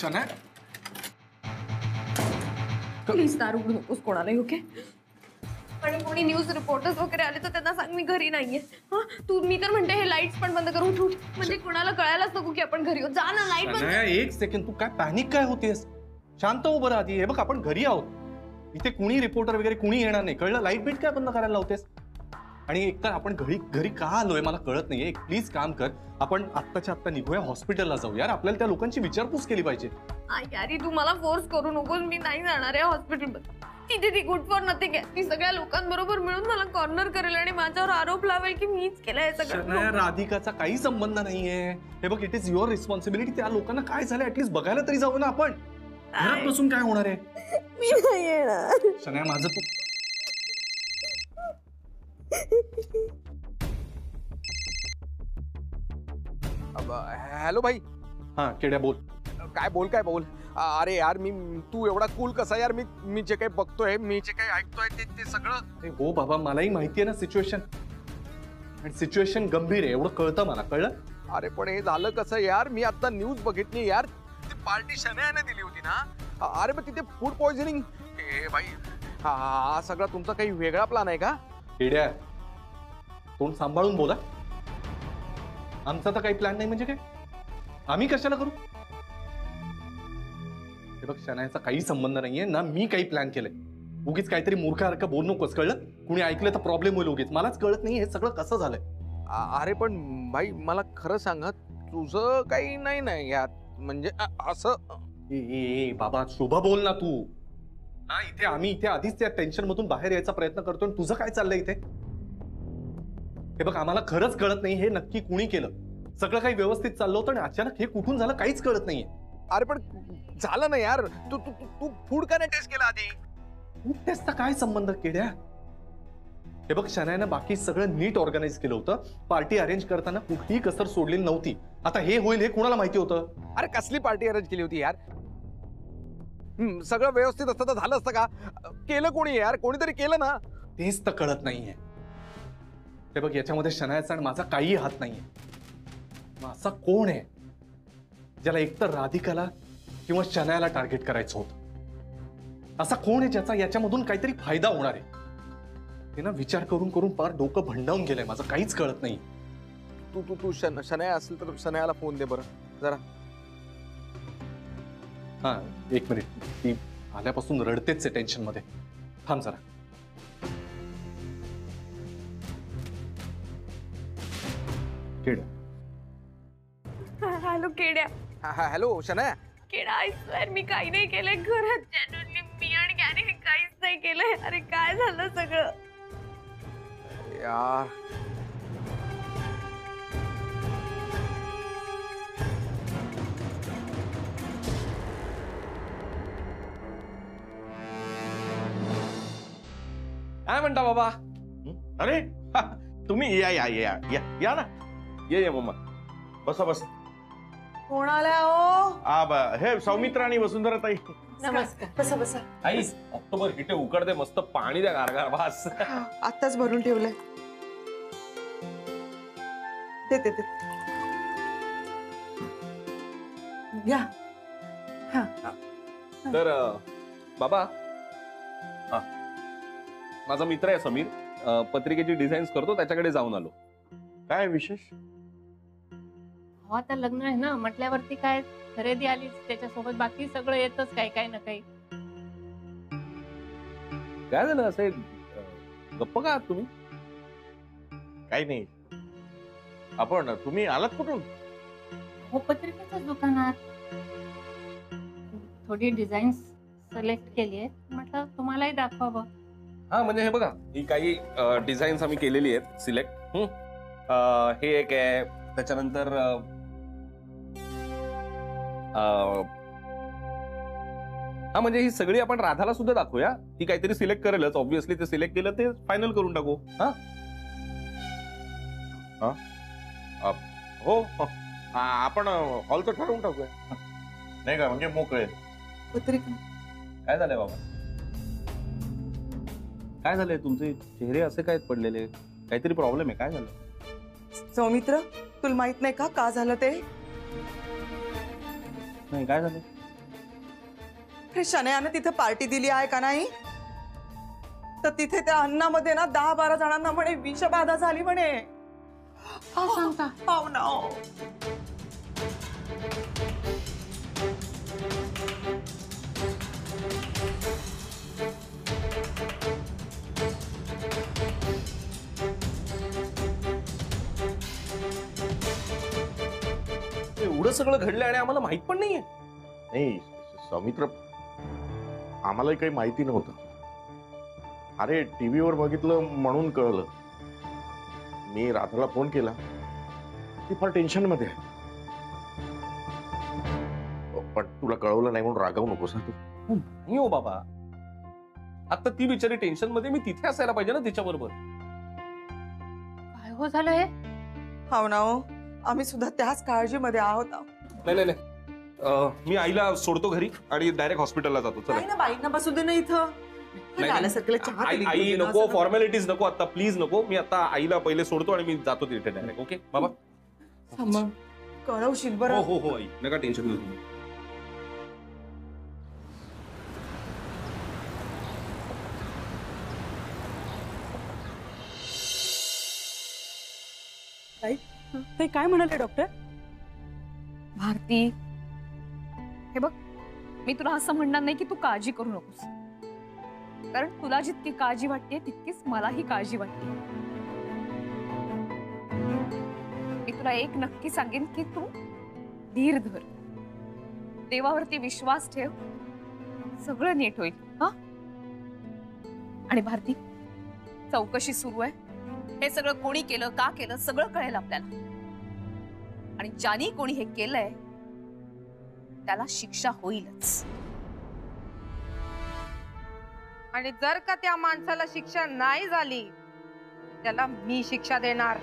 शना please दार उघडू नकोस कोणालाही, ओके? आणि कोणी न्यूज रिपोर्टर्स वगैरे आले तर त्यांना सांग मी घरी नाहीये. हा तू, मी तर म्हणते हे लाईट्स पण बंद करू, उठ म्हणजे कोणाला कळायलाच नको की आपण घरी आहोत. जा ना, लाईट बंद. एक सेकंड, तू काय पॅनिक काय होतेस? शांत हो बरं आधी. हे बघ आपण घरी आहोत, इथे कुणी रिपोर्टर वगैरे कुणी येणार नाही, कळलं? लाईट बीट काय बंद करायला लावतेस? आणि एकतर आपण घरी का आलोय मला कळत नाहीये. एक प्लीज काम कर, आपण आत्ताच्या आत्ता निघूया, हॉस्पिटलला जाऊ यार. आपल्याला त्या लोकांची विचारपूस केली पाहिजे. यारी तू मला फोर्स करू नकोस, मी नाही जाणार आहे हॉस्पिटलमध्ये. तिथे ती गुड फॉर नथिंग आहे. ती सगळ्या लोकांबरोबर मिळून मला कॉर्नर करेल आणि माझ्यावर आरोप लावेल की मीच केलंय सगळं. राधिकाचा काही संबंध नाहीये. हे बघ, इट इज युअर रिस्पॉन्सिबिलिटी. त्या लोकांना काय झालं ऍटलीस्ट बघायला तरी जाऊ ना आपण. घरात बसून काय होणार आहे? मी नाही येणार. शनाया माझं तू हॅलो भाई. हा केड्या बोल. काय बोल. अरे यार तू एवढा कूल कसा यार? मी जे काही बघतोय, मी जे काही ऐकतोय ते सगळं. हो बाबा, मलाही माहिती आहे ना सिच्युएशन, आणि सिच्युएशन गंभीर आहे एवढं कळतं मला, कळलं? अरे पण हे झालं कसं यार? मी आता न्यूज बघितली यार, ती पार्टी शनायाने दिली होती ना. अरे मग तिथे फूड पॉइझनिंग. ए भाई, हा सगळा तुमचा काही वेगळा प्लॅन आहे का? केड्या तोंड सांभाळून बोला. आमचा तर काही प्लॅन नाही. म्हणजे काय? आम्ही कशाला करू? हे बघ, शनायाचा काही संबंध नाहीये ना. मी काही प्लॅन केलंय. उगीच काहीतरी मूर्खासारखं बोल नकोस, कळलं? कुणी ऐकलं तर प्रॉब्लेम होईल उगीच. मलाच कळत नाही हे सगळं कसं झालंय. अरे पण भाई मला खरं सांगा, तुझं काही नाही ना यात, म्हणजे असं. ए बाबा शुभ बोल ना तू. हा इथे आम्ही आधीच त्या टेन्शन मधून बाहेर यायचा प्रयत्न करतोय. तुझं काय चाललंय इथे? हे बघ, आम्हाला खरंच कळत नाही हे नक्की कुणी केलं. सगळं काही व्यवस्थित चाललं होतं आणि अचानक हे कुठून झालं काहीच कळत नाहीये. अरे पण झालं ना यार. तू फूड का नाही टेस्ट केला आधी? फूड टेस्टचा काय संबंध केड्या? हे बघ, शनायानं बाकी सगळं नीट ऑर्गनाइज केलं होतं. पार्टी अरेंज करताना कुठलीही कसर सोडलेली नव्हती. आता हे होईल हे कुणाला माहिती होतं? अरे कसली पार्टी अरेंज केली होती यार? सगळं व्यवस्थित असतं तर झालं असतं का? केलं कोणी यार? कोणीतरी केलं ना. तेच तर कळत नाहीये. हे बघ, याच्यामध्ये शनायाचा आणि माझा काही हात नाहीये. मग असा कोण आहे ज्याला एकतर राधिकाला किंवा शनायाला टार्गेट करायचं होतं? असा कोण आहे ज्याचा याच्यामधून काहीतरी फायदा होणार आहे? हे ना विचार करून करून फार डोकं भंडावून गेलंय माझं. काहीच कळत नाही. तू शनाया असेल तर शनायाला फोन दे बरं जरा. हा एक मिनिट. ती आल्यापासून रडतेच आहे टेन्शन मध्ये. थांब जरा. Kedya. Hello Kedya. Hello Shanaya. Keda, I swear मी काही नाही केलंय घरात. जेन्युइनली मी आणि गॅरी काहीच नाही केलंय. अरे काय झालं सगळं यार? काय म्हणता बाबा? अरे तुम्ही या या या या या ना. ये मम्मा, बसा बसा. कोण आला हो? हे सौमित्रा आणि वसुंधरा ताई. नमस्कार. बसा बसा. आई ऑक्टोबर हिटे उकडते, मस्त पाणी द्या गारगार. वास आत्ताच भरून ठेवलंय. ते घ्या. तर बाबा, माझा मित्र आहे समीर, पत्रिकेची डिझाईन्स करतो, त्याच्याकडे जाऊन आलो. काय विशेष? हो आता लग्न आहे ना म्हटल्यावरती काय खरेदी आली त्याच्यासोबत बाकी सगळं येतच काही ना काही. काय झालं असे गप्प का आहात तुम्ही? काही नाही. आपण तुम्ही आलात कुठून? हो पत्रिकेच्याच दुकानात थोडी डिझाईन्स सिलेक्ट केली आहे, म्हटलं तुम्हालाही दाखवावं. हा म्हणजे हे बघा, ही काही डिझाईन्स आम्ही केलेली आहेत सिलेक्ट. हे एक आहे, त्याच्यानंतर हा म्हणजे ही सगळी आपण राधाला सुद्धा दाखवूया. ती काहीतरी सिलेक्ट करेलच ऑब्व्हियसली. ते सिलेक्ट केलं ते फायनल करून टाकू. हा हो आपण हॉलचं ठरवून टाकूया नाही का? म्हणजे मोकळे. पत्रिका काय झालंय बाबा? काय झालंय? तुमचे चेहरे असे काय पडलेले? काहीतरी प्रॉब्लेम आहे? काय झालं? सौमित्र, तुला माहित नाही का झालं ते? नाही काय झालं? अरे शनयाने तिथे पार्टी दिली आहे का नाही? तर तिथे त्या अन्नामध्ये ना 10-12 जणांना म्हणे विषबाधा झाली म्हणे. काय सांगता? हो ना. एवढं सगळं घडलंय आणि आम्हाला माहित पण नाहीये. नाही सौमित्र, आम्हालाही काही माहिती नव्हतं. अरे टीव्हीवर बघितलं म्हणून कळलं. मी राधाला फोन केला, ती फार टेन्शन मध्ये आहे. पण तुला कळवलं नाही म्हणून रागावू नकोस तू. नाही हो बाबा, आता ती बिचारी टेन्शन मध्ये, मी तिथे असायला पाहिजे ना तिच्याबरोबर. काय हो झालं हे? हो ना हो, आम्ही सुद्धा त्याच काळजीमध्ये आहोत. नाही नाही नाही, मी आईला सोडतो घरी आणि डायरेक्ट हॉस्पिटलला जातो. चला. काही ना बाईंना बसू दे ना इथं. नाही, आल्यासारखं चहा आई तरी आई घेऊन ये ना, नको, असं फॉर्मॅलिटीज नको आता, प्लीज नको. मी आता आईला पहिले सोडतो आणि मी जातो तिथे डायरेक्ट. ओके बाबा? मग कळवशील हो बरं. हो हो आई, नका टेन्शन घेऊ तुम्ही. ते काय म्हणाले डॉक्टर? भारती, हे बघ, मी तुला असं म्हणणार नाही की तू काळजी करू नकोस, कारण तुला जितकी काळजी वाटते तितकीच मलाही काळजी वाटते. मी तुला एक नक्की सांगेन की तू धीर धर, देवावरती विश्वास ठेव, सगळं नीट होईल. हा? आणि भारती, चौकशी सुरू आहे. हे सगळं कोणी केलं, का केलं, सगळं कळेल आपल्याला. आणि ज्यानी कोणी हे केलंय त्याला शिक्षा होईलच. आणि जर का त्या माणसाला शिक्षा नाही झाली, त्याला मी शिक्षा देणार.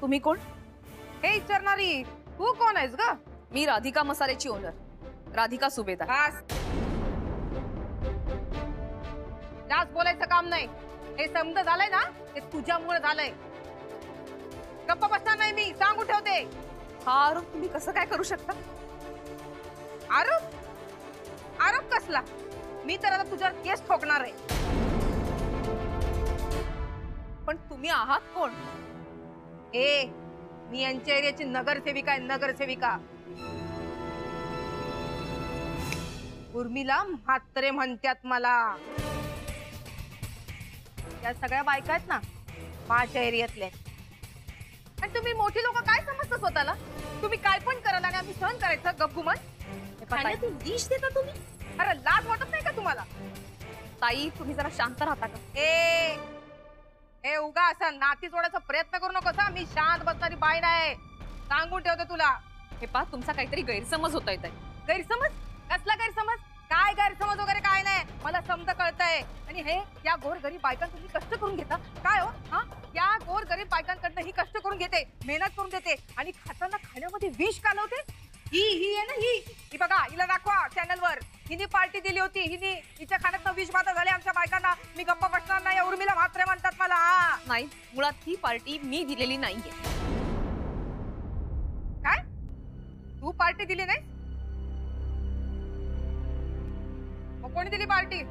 तुम्ही कोण? हे विचारणारी तू कोण आहेस ग? मी राधिका मसाल्याची ओनर, राधिका सुभेदार. बस, जास्त बोलायचं काम नाही. हे समज झालंय ना, ते तुझ्यामुळे झालंय. गप्पा बसणार नाही मी, सांगू ठेवते. हा आरोप तुम्ही कसं काय करू शकता? आरोप? आरोप कसला? मी तर आता तुझ्यावर केस ठोकणार आहे. पण तुम्ही आहात कोण? मी यांच्या एरियाची नगरसेविका आहे, नगरसेविका. उर्मिला म्हात्रे म्हणतात मला. या सगळ्या बायका आहेत ना माझ्या एरियातल्या. आणि तुम्ही मोठी लोक काय समजता स्वतःला? तुम्ही काय पण कराल आणि आम्ही सहन करायचं गपगुमान? खाण्यातून विष देता तुम्ही? अरे लाज वाटत नाही का तुम्हाला? ताई, तुम्ही जरा शांत राहता का? ए उगा असा नाती जोडायचा प्रयत्न करू नकोस. मी शांत बसणारी बाई नाही, सांगून ठेवते तुला. हे पहा, तुमचा काहीतरी गैरसमज होता येत आहे. गैरसमज? कसला गैरसमज? काय गैरसमज वगैरे काय नाही, मला समज कळतंय. आणि हे या गोरगरीब बायकांना तुम्ही कष्ट करून घेता काय हो? हा, या गोरगरीब बायकांकडनं ही कष्ट करून घेते, मेहनत करून देते आणि खाताना खाण्यामध्ये विष कालवते. ही आहे ना, ही बघा, हिला दाखवा चॅनलवर. हिने पार्टी दिली होती, हिच्या खाण्यात विषबाधा झाली आमच्या बायकांना. मी गप्पा बसणार नाही. उर्मिला म्हात्रे म्हणतात मला. नाही, मुळात ही पार्टी मी दिलेली नाहीये. काय? तू पार्टी दिली नाही? मग कोणी दिली पार्टी?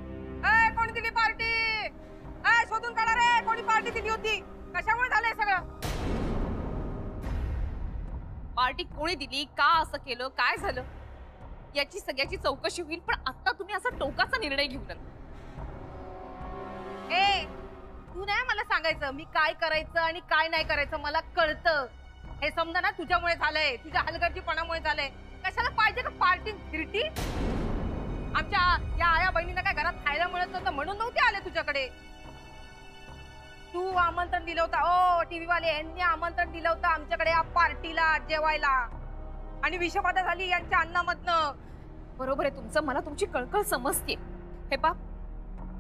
कोणी दिली पार्टी? शोधून काढा रे, कोणी पार्टी दिली होती? कशामुळे झालंय सगळं? पार्टी कोणी दिली, का असं केलं, काय झालं, याची सगळ्याची चौकशी होईल. पण आता तुम्ही असा टोकाचा निर्णय घेऊ नका. तू नाही मला सांगायचं मी काय करायचं आणि काय नाही करायचं. मला कळतं. हे समजा ना तुझ्यामुळे झालंय, तुझ्या हलगर्जीपणामुळे झालंय. कशाला पाहिजे का पार्टी फिरटी? आमच्या या आया बहिणींना काय घरात खायला मिळत नव्हतं म्हणून नव्हते आले तुझ्याकडे. तू आमंत्रण दिलं होतं, टीव्ही वाले यांनी आमंत्रण दिलं होतं आमच्याकडे या पार्टीला जेवायला, आणि विषबाधा झाली यांच्या अन्नामधनं. बरोबर आहे तुमचं, मला तुमची कळकळ समजते. हे पा,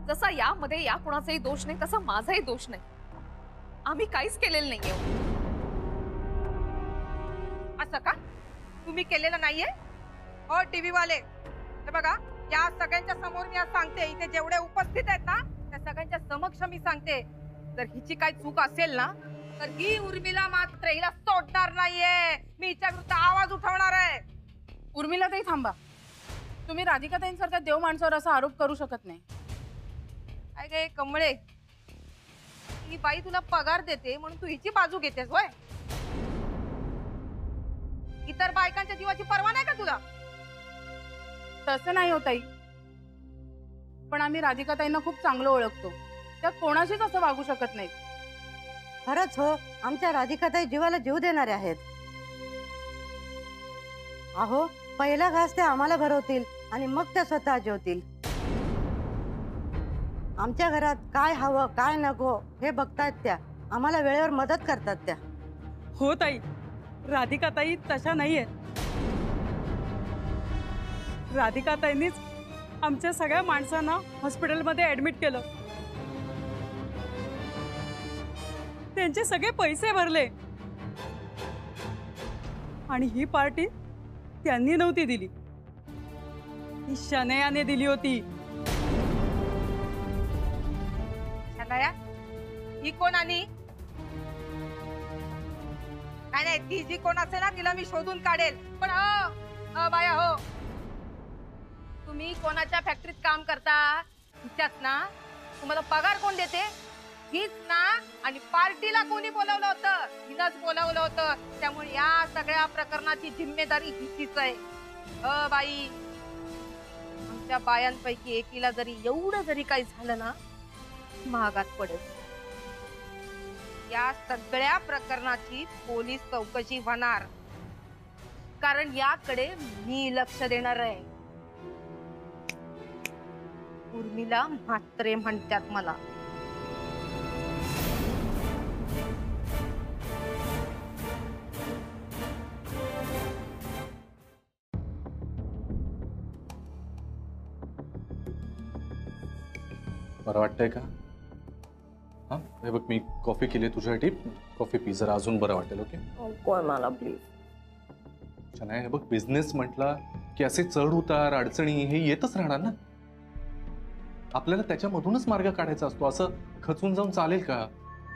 जसा यामध्ये या कोणाचाही दोष नाही तसा माझाही दोष नाही. आम्ही काहीच केलेलं नाहीये. असं का? तुम्ही केलेलं नाहीये? टीव्ही वाले, हे बघा, या सगळ्यांच्या समोर मी आज सांगते, इथे जेवढे उपस्थित आहेत ना त्या सगळ्यांच्या समक्ष मी सांगते, जर हिची काही चूक असेल ना तर ही उर्मिला मात्र हिला सोडणार नाहीये. मी हिच्या विरुद्ध आवाज उठवणार आहे. उर्मिला ताई थांबा, तुम्ही राधिकाताईंसारख्या देव माणसावर असा आरोप करू शकत नाही. काय गे कमळे, ही बाई तुला पगार देते म्हणून तू हिची बाजू घेतेस होय? इतर बायकांच्या जीवाची पर्वा नाही का तुला? तसं नाही हो ताई, पण आम्ही राधिकाताईंना खूप चांगलं ओळखतो. त्या कोणाशीच असं वागू शकत नाही. खरंच हो, आमच्या राधिकाताई जीवाला जीव देणारे आहेत. अहो, पहिला घास त्या आम्हाला भरवतील आणि मग त्या स्वतः जेवतील. आमच्या घरात काय हवं काय नको हे बघतात त्या, आम्हाला वेळेवर मदत करतात त्या. हो ताई, राधिकाताई तशा नाहीये. राधिकाताईंनीच आमच्या सगळ्या माणसांना हॉस्पिटलमध्ये ऍडमिट केलं, त्यांचे सगळे पैसे भरले आणि ही पार्टी त्यांनी नव्हती दिली, ही शनयाने दिली होती. शनया ही कोण? आणि नाही, ती जी कोण असेल ना तिला मी शोधून काढेल. पण बाया हो, तुम्ही कोणाच्या फॅक्टरीत काम करता? हिच्यात ना. तुम्हाला पगार कोण देते? हीच ना. आणि पार्टीला कोणी बोलावलं होतं? हिलाच बोलावलं होतं. त्यामुळे या सगळ्या प्रकरणाची जिम्मेदारी हिचीच आहे. बाई, आमच्या बायांपैकी एकीला जरी एवढं जरी काही झालं ना महागात पडेल. या सगळ्या प्रकरणाची पोलीस चौकशी होणार, कारण याकडे मी लक्ष देणार आहे. उर्मिला म्हात्रे म्हणतात मला. बरं वाटतंय का? हा, हे बघ मी कॉफी केली तुझ्यासाठी, कॉफी पी जरा, अजून बरं वाटेल. ओके कोण मला प्लीज. छान हे बघ, बिझनेस म्हटला की असे चढ उतार अडचणी हे येतच राहणार ना. आपल्याला त्याच्यामधूनच मार्ग काढायचा असतो. असं खचून जाऊन चालेल का?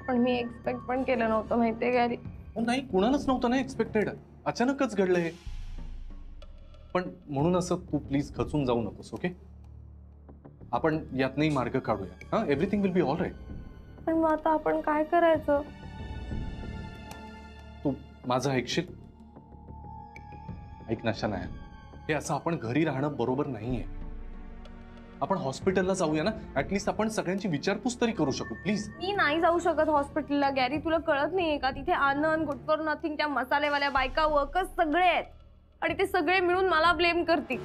पण मी एक्सपेक्ट पण केलं नव्हतं माहितीये गॅरी. नाही, कुणालाच नव्हतं ना एक्सपेक्टेड. अचानकच घडलं हे. पण म्हणून असं तू प्लीज खचून जाऊ नकोस. ओके, आपण यातनही मार्ग काढूया. हा, everything will be all right. पण मग आता आपण काय करायचं? तू माझं ऐकशील? ऐक ना शनाया, हे असं आपण घरी राहणं बरोबर नाहीये. आपण हॉस्पिटलला जाऊया ना, ऍटलीस्ट आपण सगळ्यांची विचारपूस तरी करू शकू. प्लीज. मी नाही जाऊ शकत हॉस्पिटलला गॅरी. तुला कळत नाहीये का? तिथे आनंद, गुड फॉर नथिंग, त्या मसालेवाल्या बायका, वर्कर्स सगळे आहेत आणि ते सगळे मिळून मला ब्लेम करतील.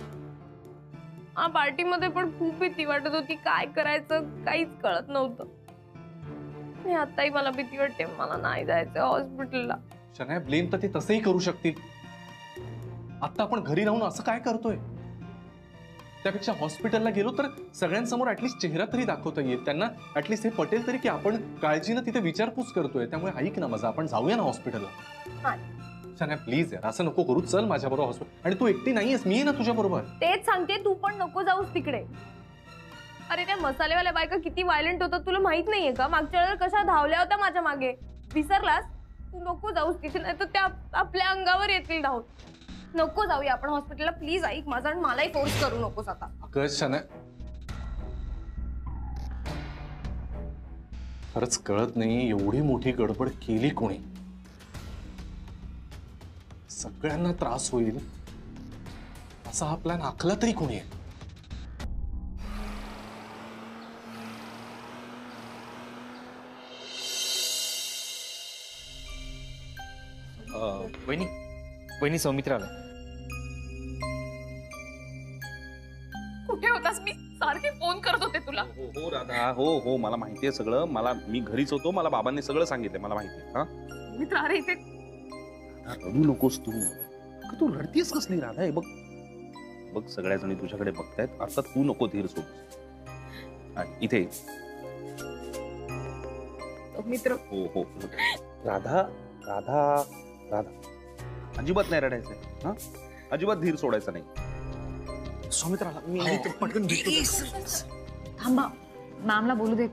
पार्टीमध्ये पण खूप भीती वाटत होती. काय करायचं काहीच कळत नव्हतं. आताही मला भीती वाटते. मला नाही जायचं हॉस्पिटलला. शनाया, ब्लेम तर ते तसंही करू शकतील. आता आपण घरी राहून असं काय करतोय? त्यापेक्षा हॉस्पिटलला गेलो तर सगळ्यांसमोर ऍटलीस्ट चेहरा तरी दाखवता येईल. त्यांना ऍटलीस्ट हे पटेल तरी की आपण काळजीनं तिथे विचारपूस करतोय. त्यामुळे ऐक ना माझं, आपण जाऊया ना हॉस्पिटलला. शनाया प्लीज यार, असं नको करू. चल माझ्याबरोबर हॉस्पिटल. आणि तू एकटी नाहीयेस, मी आहे ना तुझ्या बरोबर. तेच सांगते, तू पण नको जाऊस तिकडे. अरे त्या मसालेवाल्या बायका किती व्हायलेंट होतात तुला माहित नाहीये का? मागच्या वेळेला कशा धावल्या होत्या माझ्या मागे, विसरलास? तू नको जाऊस तिथे, नाही तर त्या आपल्या अंगावर येतील धावून. नको जाऊया आपण हॉस्पिटलला. प्लीज ऐक माझं आणि मलाही फोर्स करू नकोस आता. अगं शनाया, खरंच कळत नाही एवढी मोठी गडबड केली कोणी. सगळ्यांना त्रास होईल असा हा प्लॅन आखला तरी कोणी आहे? वहिनी सौमित्र आला. कुठे होतास? मी सारखे फोन करत होते तुला. हो राधा, हो मला माहितीये सगळं. मी घरीच होतो. मला बाबांनी सगळं सांगितलं. मला माहितीये. हा, मित्र अरे इथे रडू नकोस तू. तू रडतीयस कसली राधा? हे बघ बघ, सगळ्या जणी तुझ्याकडे बघतायत. आता तू नको धीर सोड. इथे मित्र. हो राधा राधा राधा, अजिबात नाही रडायचंय. हा, अजिबात धीर सोडायचा नाही. सौमित्राला मी पटकन थांबा, मॅमला बोलू दे.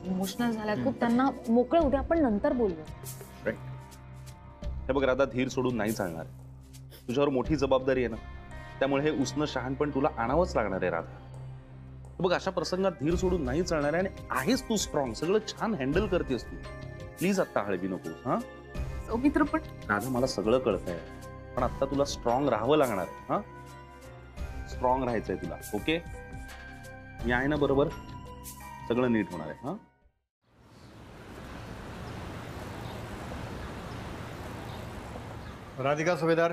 इमोशनल झालाय खूप, त्यांना मोकळं उद्या आपण नंतर बोलूया. हे बघ राधा, धीर सोडून नाही चालणार. तुझ्यावर मोठी जबाबदारी आहे ना, त्यामुळे हे उसनं शहाणपण तुला आणावंच लागणार आहे राधा. बघ, अशा प्रसंगात धीर सोडून नाही चालणार आहे. आणि आहेस तू स्ट्रॉंग, सगळं छान हँडल करतेस तू. प्लीज आता हळवी नकोस. हा सौमित्र पण राधा, मला सगळं कळतंय, पण आता तुला स्ट्रॉंग राहावं लागणार आहे. हा, स्ट्रॉंग राहायचंय तुला. ओके, मी आहे ना बरोबर, सगळं नीट होणार आहे. हा, राधिका सुभेदार.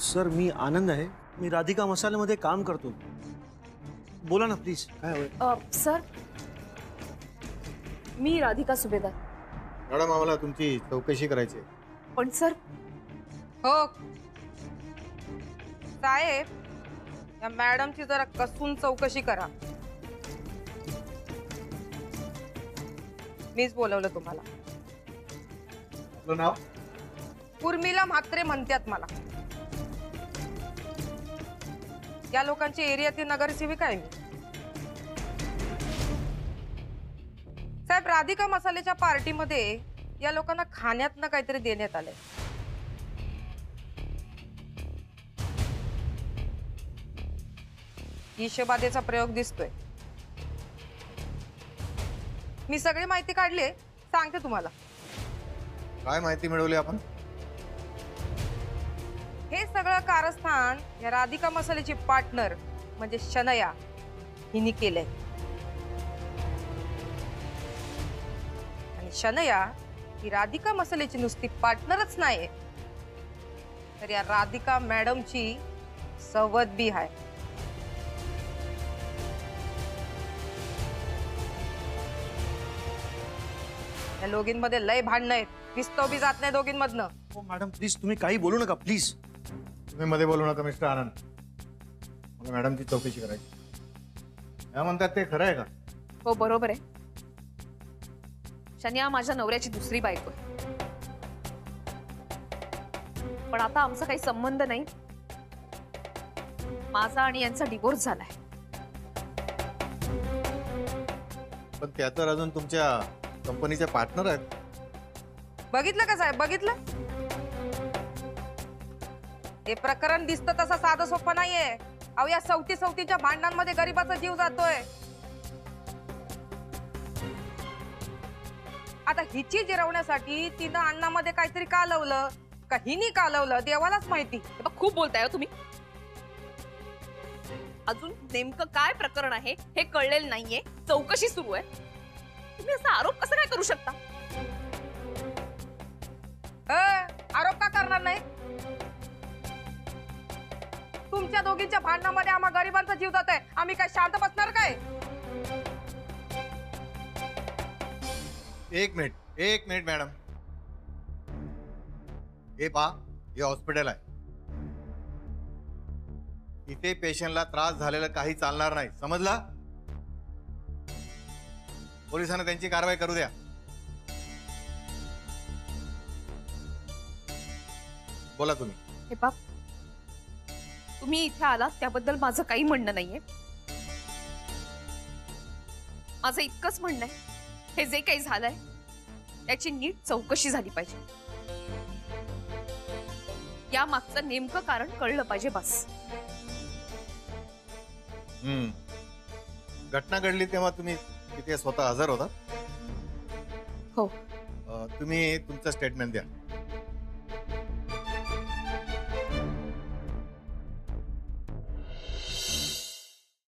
सर, मी आनंद आहे. मी राधिका मसाल्यामध्ये काम करतो. बोला ना प्लीज, काय हवंय? सर, मी राधिका सुभेदार. मॅडम, आम्हाला तुमची चौकशी करायची आहे. पण सर, हो साहेब, या मॅडमची जरा कसून चौकशी करा. मीच बोलवलं तुम्हाला. आपलं नाव? उर्मिला म्हात्रे म्हणतात मला. या लोकांची एरियातील नगरसेविका आहे मी. साहेब, राधिका मसाल्याच्या पार्टीमध्ये या लोकांना खाण्यातनं काहीतरी देण्यात आलंय. विषबाधेचा प्रयोग दिसतोय. मी सगळी माहिती काढली, सांगते तुम्हाला. काय माहिती मिळवली आपण? हे सगळं कारस्थान या राधिका मसाल्याची पार्टनर म्हणजे शनया हिने केलंय. आणि शनया ही राधिका मसाल्याची नुसती पार्टनरच नाही, तर या राधिका मॅडमची सवत बी आहे. या दोघींमध्ये लय भांडणं आहेत. विस्तव बी जात नाही दोघींमधनं. हो मॅडम, प्लीज तुम्ही काही बोलू नका प्लीज. तुम्ही मध्ये बोलू नका मिस्टर आनंद. मला मॅडमची चौकशी करायची. या म्हणतात ते खरं आहे का? हो बरोबर आहे. शनिया माझ्या नवऱ्याची दुसरी बायको आहे. पण आता आमचा काही संबंध नाही. माझा आणि यांचा डिवोर्स झालाय. पण त्या तर अजून तुमच्या कंपनीचे पार्टनर आहेत. बघितलं का साहेब, बघितलं? हे प्रकरण दिसतं तसं साधं सोपं नाहीये. अहो, या सवतीच्या भांडणांमध्ये गरीबाचा जीव जातोय. आता हिची जिरवण्यासाठी तिनं अन्नामध्ये काहीतरी कालवलं का हिनी कालवलं देवालाच माहिती. खूप बोलताय तुम्ही. अजून नेमकं काय प्रकरण आहे हे कळलेलं नाहीये. चौकशी सुरू आहे. तुम्ही असा आरोप कसा काय करू शकता? आरोप का करणार नाही? तुमच्या दोघींच्या भांडणामध्ये आम्हा गरिबांचा जीव जातोय. आम्ही काय शांत बसणार काय? एक मिनिट मॅडम. हे पहा, हे हॉस्पिटल आहे. इथे पेशंटला त्रास झालेला काही चालणार नाही, समजला? पोलिसांना त्यांची कारवाई करू द्या. बोला तुम्ही. हे बाप, तुम्ही इथे आलात त्याबद्दल माझं काही म्हणणं नाहीये. माझं इतकंच म्हणणं आहे, हे जे काही झालंय त्याची नीट चौकशी झाली पाहिजे. या मागचं नेमकं कारण कळलं पाहिजे बस. घटना घडली तेव्हा तुम्ही तिथे स्वतः हजर होता? हो. तुम्ही तुमचं स्टेटमेंट द्या.